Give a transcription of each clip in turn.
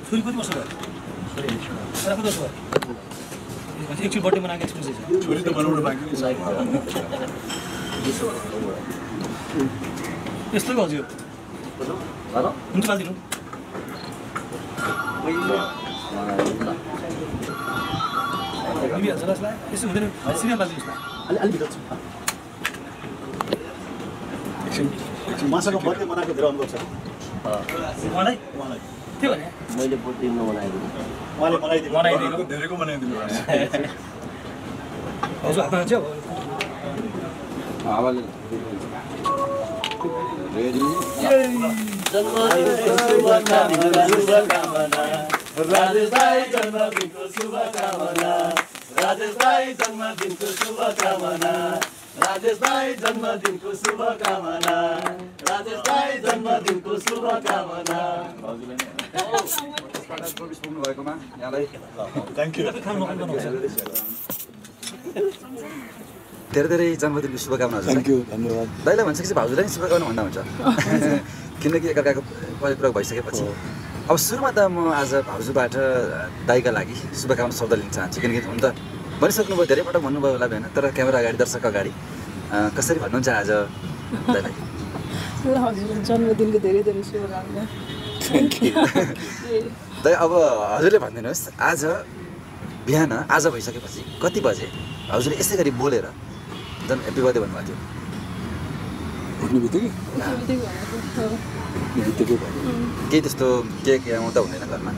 छोरी कति वर्ष भयो? कति वर्ष भयो? एकचोटि बर्थडे मनाएको एक्सपिरियन्स छ? छोरी त बनाउनु बाँकी छ। यस्तो पो हजुर हुन्छ बालिदिनु बिहाल्छ जसलाई यसो हुँदैन सिरियल बालिदिनुहोस् न अलि भित्र छु एकछिन मासाको बर्थडे मनाएको धेरै अनुभव छ उहाँलाई त्यो भने मैले बर्थडे नमनाएको उहाँले बनाइदिनु धेरैको बनाइदिनु हजुर हातमा चाहिँ हावाले रेडी जन्मदिनको शुभकामना राजेश भाइ जन्मदिनको शुभकामना राजेश भाइ जन्मदिनको शुभकामना राजेश भाइ जन्मदिनको शुभकामना राजेश भाइ जन्मदिनको शुभकामना पुग्नु भएकोमा यहाँलाई थ्याङ्क यू धेरै धेरै जन्मदिनको शुभकामना हुन्छ। थ्याङ्क यू धन्यवाद। दाइलाई भनिसकेपछि भाउजूलाई शुभकामना भन्दा हुन्छ किनकि एकअर्काको परिपूरक भइसकेपछि अब सुरुमा त म आज भाउजूबाट दाइका लागि शुभकामना शब्द लिन चाहन्छु किनकि हुन त भनिसक्नुभयो धेरै पटक भन्नुभयो होला बिहान तर क्यामेरा अगाडि दर्शक अगाडि कसरी भन्नुहुन्छ आज दाइलाई? हजुर जन्मदिनको धेरै धेरै शुभकामना। थ्याङ्क यू दाइ अब हजुरले भनिदिनुहोस् आज बिहान आज भइसकेपछि कति बजे हजुरले यसै गरी बोलेर झन् ह्याप्पी बर्थडे भन्नुभएको थियो? उठ्ने बित्तिकै केही त्यस्तो केक आउँदा हुँदैन घरमा?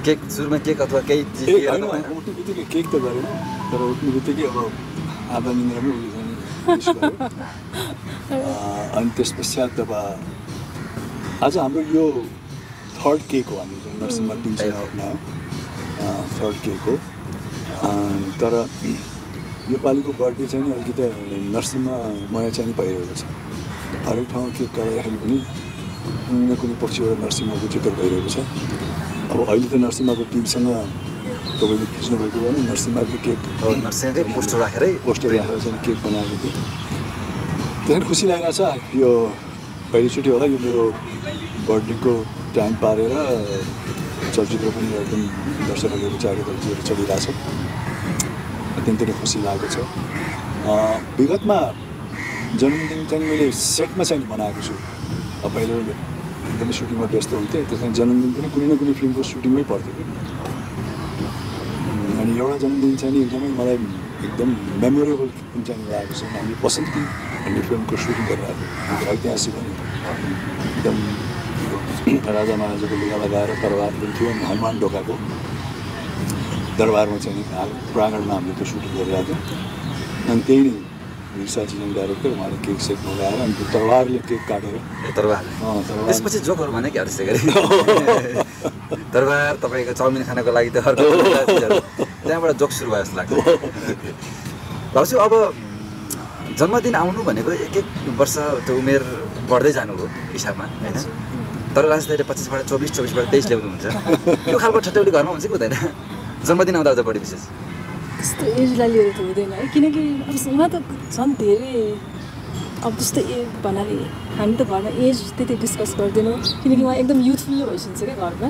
केक सुरुमा केक अथवा केही चिज उठ्ने बित्तिकै केक त गरेन तर उठ्ने बित्तिकै अब आधा निन्द्रामै उठ्ने अनि त्यस पश्चात अब आज हाम्रो यो थर्ड केक हो हामी नर्सिङमा टिम थर्ड केक हो तर योपालिको बर्थडे चाहिँ नि अलिकति नर्सिङमा नयाँ चाहिँ भइरहेको छ हरेक ठाउँमा केक काट्दाखेरि पनि कुनै न कुनै पक्षबाट नर्सिङमाको जिकर भइरहेको छ अब अहिले त नर्सिङमाको टिमसँग तपाईँले खिच्नुभएको हो भने नर्सिङमाको केक नर्सिङकै पोस्टर राखेर चाहिँ केक बनाएको थियो त्यहाँदेखि खुसी लागिरहेको छ यो पहिलोचोटि होला यो मेरो बर्थडेको टाइम पारेर चलचित्र पनि एकदम दर्शकहरूले रुचाएको चलचित्र चलिरहेछ अत्यन्तै नै खुसी लागेको छ विगतमा जन्मदिन चाहिँ मैले सेटमा चाहिँ बनाएको छु पहिलो एकदमै सुटिङमा व्यस्त हुन्थेँ त्यस कारण जन्मदिन पनि कुनै न कुनै फिल्मको सुटिङमै पर्थ्यो कि अनि एउटा जन्मदिन चाहिँ एकदमै मलाई एकदम मेमोरेबल फिल्म चाहिँ लागेको छ हामीले बसन्ती भन्ने फिल्मको सुटिङ गरिरहेको थियो ऐतिहासिक पनि एकदम राजा महाराजाको लुगा लगाएर दरबार थियो हनुमान ढोकाको दरबारमा चाहिँ प्राङ्गणमा हामीले त्यो सुटिङ गरिरहेको थियौँ अनि त्यही नै मिर्साजी चाहिँ डाइरेक्टर उहाँले केक सेक लगाएर अनि त्यो तरवारले केक काटेर दरबार त्यसपछि जोकहरू भने क्या त्यसै गरी दरबार तपाईँको चाउमिन खानको लागि त त्यहाँबाट जोक सुरु भयो जस्तो लाग्छ। भाउजू अब जन्मदिन आउनु भनेको एक एक वर्ष त्यो उमेर बढ्दै जानुभयो हिसाबमा होइन तर राजधानीले 25बाट 24 24बाट 23 ल्याउनुहुन्छ त्यो खालको ठट्यौली घरमा हुन्छ कि हुँदैन जन्मदिन आउँदा अझ बढी विशेष त्यस्तो एजलाई लिएर त हुँदैन है किनकि अब उहाँ त झन् धेरै अब त्यस्तो भन्नाले हामी त घरमा एज त्यति डिस्कस गर्दैनौँ किनकि उहाँ एकदम युथफुल्ली भइसक्छ क्या घरमा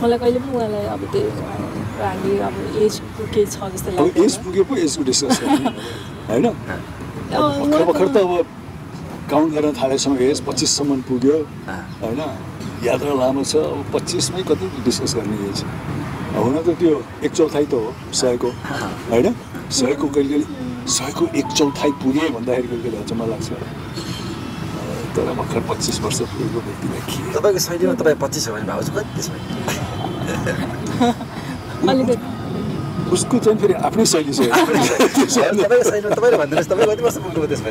मलाई कहिले पनि उहाँलाई अब त्यही हामी अब एजको केही छ जस्तो लाग्छ एज पुगे पो एजको डिस्कस होइन भर्खर त अब काउन्ट गर्न थालेसम्म एज 25सम्म पुग्यो होइन यात्रा लामो छ अब 25मै कति डिस्कस गर्ने एज हुन त त्यो 1/4 त हो 100को होइन 100को कहिले 100को 1/4 पुगे भन्दाखेरि कहिले अचम्म लाग्छ तर भर्खर 25 वर्ष पुगेको व्यक्तिलाई के तपाईँको शैलीमा तपाईँ 25 हो भने भाउजू कति त्यसमा उसको चाहिँ फेरि आफ्नै शैली छ तपाईँको शैलीमा तपाईँले भनिदिनुहोस् तपाईँ कति वर्ष पुग्नुभयो त्यसमा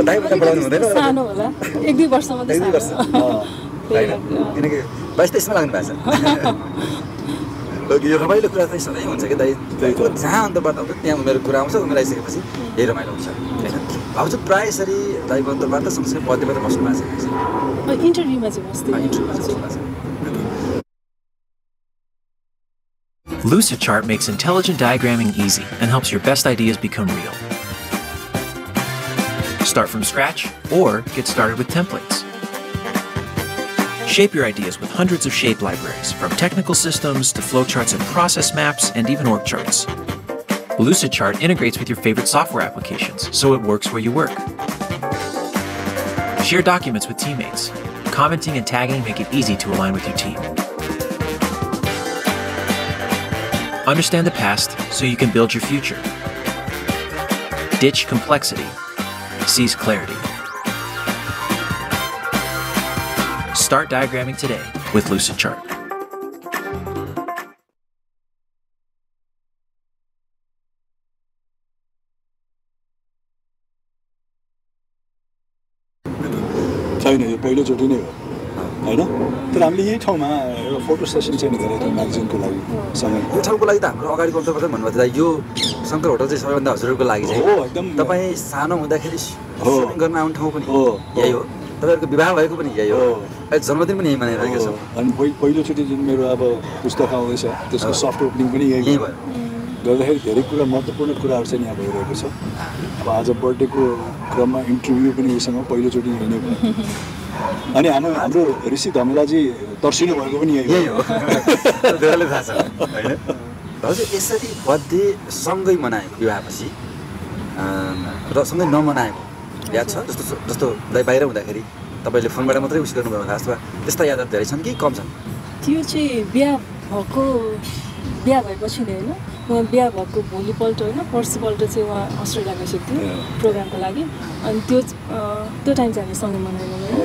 दाइबाट बढाउनु हुँदैन सानो होला 1-2 वर्ष मात्रै किनकि 22-23मा लाग्नु भएको छ यो रमाइलो कुरा चाहिँ सधैँ हुन्छ कि दाइ जहाँ अन्तर्वार्ता हुन्छ त्यहाँ उनीहरू कुरा आउँछ उनीहरू आइसकेपछि यही रमाइलो हुन्छ होइन भाउजू प्रायः यसरी दाइको अन्तर्वार्ता सँगसँगै बर्थडेमा त बस्नु भएको छ इन्टरभ्यूमा चाहिँ बस्दै Lucidchart makes intelligent diagramming easy and helps your best ideas become real. Start from scratch or get started with templates. Shape your ideas with hundreds of shape libraries, from technical systems to flowcharts and process maps and even org charts. Lucidchart integrates with your favorite software applications, so it works where you work. Share documents with teammates. Commenting and tagging make it easy to align with your team. Understand the past so you can build your future. Ditch complexity. Seize clarity. Start diagramming today with Lucidchart. छैन यो पहिलोचोटि नै हो हैन तर हामीले यही ठाउँमा एउटा फोटो सेसन चाहिँ गरेको थियौँ म्यागजिनको लागि सँगै यो ठाउँको लागि त हाम्रो अगाडि कम्प्युटर पनि भन्नुभएको थियो यो शङ्कर होटल चाहिँ सबैभन्दा हजुरहरूको लागि चाहिँ हो एकदम तपाईँ सानो हुँदाखेरि हो गर्न आउने ठाउँ पनि हो यही हो तपाईँहरूको विवाह भएको पनि यही हो अहिले जन्मदिन पनि यही मनाइरहेको छौँ अनि पहिलोचोटि जुन मेरो अब पुस्तक आउँदैछ त्यसको सफ्ट ओपनिङ पनि यही यही भयो भयो गर्दाखेरि धेरै कुरा महत्त्वपूर्ण कुराहरू चाहिँ यहाँ भइरहेको छ अब आज बर्थडेको क्रममा इन्टरभ्यू पनि उसँग पहिलोचोटि यही नै भयो अनि हाम्रो ऋषि धमेलाजी तर्सिनु भएको पनि यही हो धेरै थाहा छ होइन हजुर यसरी बर्थडे सँगै मनाएको विवाहपछि र सँगै नमनाएको याद छ जस्तो बाहिर हुँदाखेरि तपाईँले फोनबाट मात्रै उस गर्नुभयो होला अथवा त्यस्ता यादहरू धेरै छन् कि कम छन् त्यो चाहिँ बिहा भएपछि नै होइन उहाँ बिहा भएको भोलिपल्ट होइन पर्सिपल्ट चाहिँ उहाँ अस्ट्रेलिया गइसकेको थियो प्रोग्रामको लागि अनि त्यो टाइम चाहिँ हामी सँगै मनायौँ होइन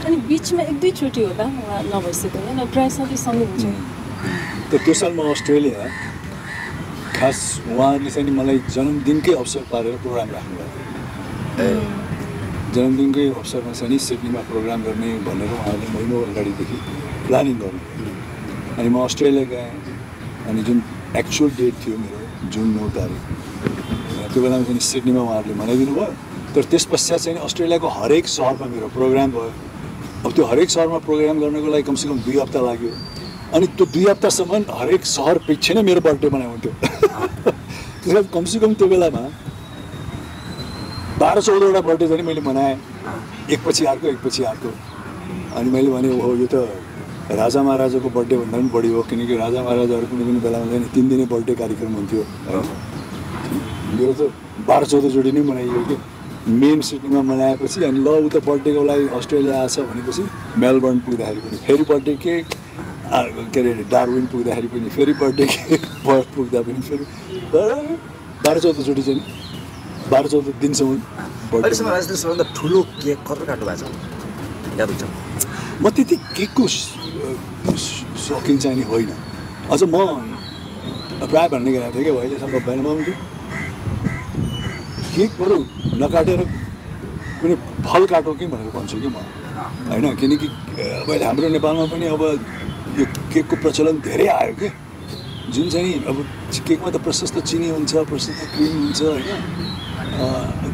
अनि बिचमा एक दुईचोटि होला उहाँ नभइसक्यो होइन प्रायः सधैँ सँगै हुन्छ त्यो सालमा अस्ट्रेलिया खास उहाँले चाहिँ मलाई जन्मदिनकै अवसर पारेर प्रोग्राम राख्नुभयो जन्मदिनकै अवसरमा चाहिँ नि सिडनीमा प्रोग्राम गर्ने भनेर उहाँले महिनौ अगाडिदेखि प्लानिङ गर्नु अनि म अस्ट्रेलिया गएँ अनि जुन एक्चुअल डेट थियो मेरो जुन 9 तारिक त्यो बेलामा चाहिँ सिडनीमा उहाँहरूले मनाइदिनु भयो तर त्यस पश्चात चाहिँ अस्ट्रेलियाको हरेक सहरमा मेरो प्रोग्राम भयो अब त्यो हरेक सहरमा प्रोग्राम गर्नको लागि कमसेकम 2 हप्ता लाग्यो अनि त्यो 2 हप्तासम्म हरेक सहर पछि नै मेरो बर्थडे मनाउँथ्यो त्यसले कमसेकम त्यो बेलामा 12-14वटा बर्थडे चाहिँ मैले मनाएँ एकपछि अर्को अनि मैले भने हो यो त राजा महाराजाको बर्थडे भन्दा पनि बढी हो किनकि राजा महाराजाहरू कुनै पनि बेलामा चाहिँ 3 दिने बर्थडे कार्यक्रम हुन्थ्यो मेरो त 12-14 जोडी नै मनाइयो कि मेन सिडनीमा मनाएपछि अनि ल उता बर्थडेको लागि अस्ट्रेलिया आएछ भनेपछि मेलबर्न पुग्दाखेरि पनि फेरि बर्थडे केक के अरे डार्विन पुग्दाखेरि पनि फेरि बर्थडे केक पर्थ पुग्दा पनि फेरि 12-14 जोडी चाहिँ 12-14 दिनसम्म अहिलेसम्म राजनीति सबभन्दा ठुलो केक कत्रो काट्नु भएको छ याद हुन्छ म त्यति केकको सकिन चाहिँ नि होइन अझ म प्रायः भन्ने गएको थिएँ कि अहिलेसम्म बिहानमा केक बरु नकाटेर कुनै फल काटो कि भनेर भन्छु कि म होइन किनकि अब हाम्रो नेपालमा पनि अब यो केकको प्रचलन धेरै आयो कि जुन चाहिँ अब केकमा त प्रशस्त चिनी हुन्छ प्रशस्त क्रिम हुन्छ होइन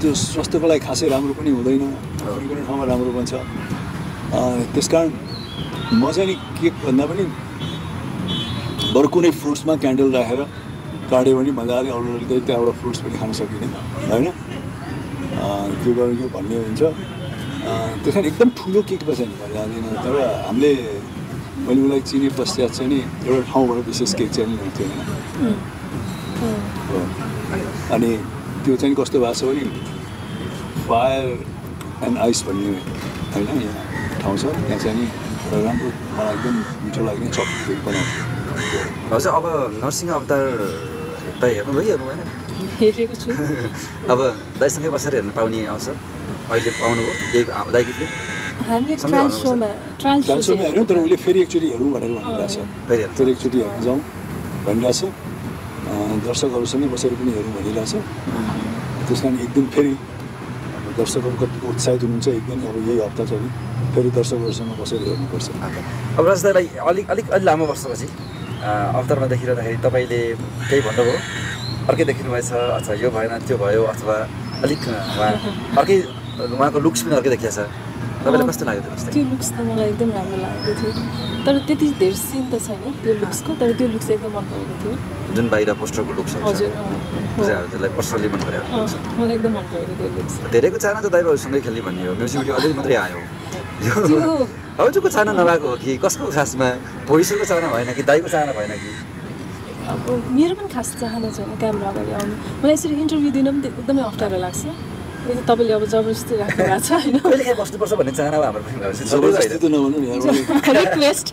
त्यो स्वास्थ्यको लागि खासै राम्रो पनि हुँदैन कुनै कुनै ठाउँमा राम्रो बन्छ त्यस कारण म चाहिँ नि केक भन्दा पनि बरु कुनै फ्रुट्समा क्यान्डल राखेर काट्यो भने मजाले अरू त्यहाँबाट फ्रुट्स पनि खान सकिने होइन त्यो गर्यो भन्ने हुन्छ त्यस कारण एकदम ठुलो केक चाहिँ जाँदैन तर हामीले मैले उसलाई चिने पश्चात चाहिँ नि एउटा ठाउँबाट विशेष केक चाहिँ ल्याउँथ्यो होइन अनि त्यो चाहिँ कस्तो भएको छ भने फायर एन्ड आइस भन्ने होइन यहाँ ठाउँ छ त्यहाँ चाहिँ नि राम्रो मलाई एकदम मिठो लाग्ने चकलेट केक बनाउँथ्यो हजुर अब नरसिंह अवतार त हेर्नुभयो भएन हेरेको छु अब दाइसँगै बसेर हेर्नु पाउने अवसर अहिले पाउनुभयो यही दाइको हामी ट्रायल सोमा हेर्यौँ तर उसले फेरि एकचोटि हेरौँ भनेर भनिरहेको छ फेरि एकचोटि हेर्न जाउँ भनिरहेछ दर्शकहरूसँगै बसेर पनि हेरौँ भनिरहेछ त्यस कारण एक दिन फेरि दर्शकहरू कतिको उत्साहित हुनुहुन्छ एक दिन अब यही हप्ता चाहिँ फेरि दर्शकहरूसँग बसेर हेर्नुपर्छ अब राजदाईलाई अलिक लामो वर्षपछि अवतारमा देखिरहँदाखेरि तपाईँले केही भन्नुभयो अर्कै देखिनुभएछ अथवा यो भएन त्यो भयो अथवा अलिक अर्कै उहाँको लुक्स पनि अर्कै देखिएको छ तपाईँलाई कस्तो लाग्यो त्यो लुक्स त मलाई एकदम राम्रो लागेको थियो तर त्यति धेरै सिन त छैन त्यो लुक्सको तर त्यो लुक्स एकदम मन परेको थियो जुन बाहिर पोस्टरको लुक्स हजुर त्यसलाई पर्सनली मन पऱ्यो मलाई एकदम मन परेको त्यो लुक्स धेरैको चाहना त दाइबाहरूसँगै खेल्ने भन्ने हो म्युजिक भिडियो अलिक मात्रै आयो भाउजूको चाहना नभएको हो कि कसको खासमा भोइसको चाहना भएन कि दाइको चाहना भएन कि अब मेरो पनि खास चाहना छैन क्यामेरा अगाडि आउनु मलाई यसरी इन्टरभ्यू दिन पनि एकदमै अप्ठ्यारो लाग्छ तपाईँले अब जबरजस्ती राख्नु भएको छ होइन कहिलेकाहीँ बस्नुपर्छ भन्ने चाहना अब हाम्रो पनि भएपछि जबरजस्ती त नभनौँ नि यार रिक्वेस्ट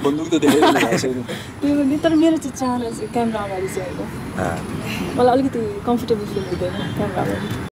बन्दुक त देखाइरहेको छैन त्यो पनि तर मेरो चाहिँ चाहना चाहिँ क्यामेरा अगाडि चाहिँ होइन मलाई अलिकति कम्फर्टेबल फिल हुँदैन क्यामेरा अगाडि